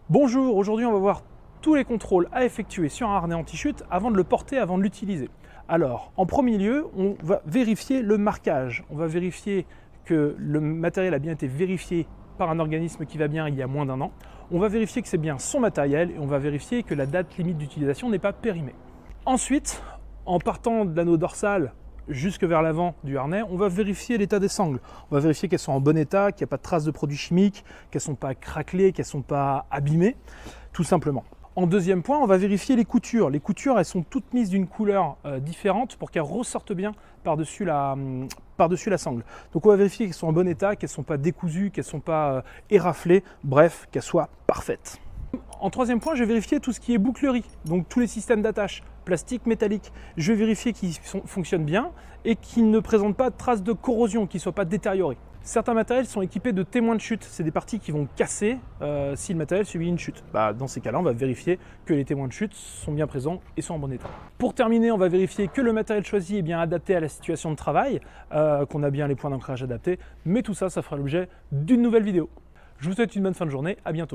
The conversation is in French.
Bonjour, aujourd'hui on va voir tous les contrôles à effectuer sur un harnais anti-chute avant de le porter, avant de l'utiliser. Alors, en premier lieu, on va vérifier le marquage. On va vérifier que le matériel a bien été vérifié par un organisme qui va bien il y a moins d'1 an. On va vérifier que c'est bien son matériel et on va vérifier que la date limite d'utilisation n'est pas périmée. Ensuite, en partant de l'anneau dorsal jusque vers l'avant du harnais, on va vérifier l'état des sangles. On va vérifier qu'elles sont en bon état, qu'il n'y a pas de traces de produits chimiques, qu'elles ne sont pas craquelées, qu'elles ne sont pas abîmées, tout simplement. En deuxième point, on va vérifier les coutures. Les coutures, elles sont toutes mises d'une couleur différente pour qu'elles ressortent bien par-dessus la sangle. Donc on va vérifier qu'elles sont en bon état, qu'elles ne sont pas décousues, qu'elles ne sont pas éraflées, bref, qu'elles soient parfaites. En troisième point, je vais vérifier tout ce qui est bouclerie, donc tous les systèmes d'attache, plastique, métallique. Je vais vérifier qu'ils fonctionnent bien et qu'ils ne présentent pas de traces de corrosion, qu'ils ne soient pas détériorés. Certains matériels sont équipés de témoins de chute, c'est des parties qui vont casser si le matériel subit une chute. Dans ces cas-là, on va vérifier que les témoins de chute sont bien présents et sont en bon état. Pour terminer, on va vérifier que le matériel choisi est bien adapté à la situation de travail, qu'on a bien les points d'ancrage adaptés, mais tout ça, ça fera l'objet d'une nouvelle vidéo. Je vous souhaite une bonne fin de journée, à bientôt.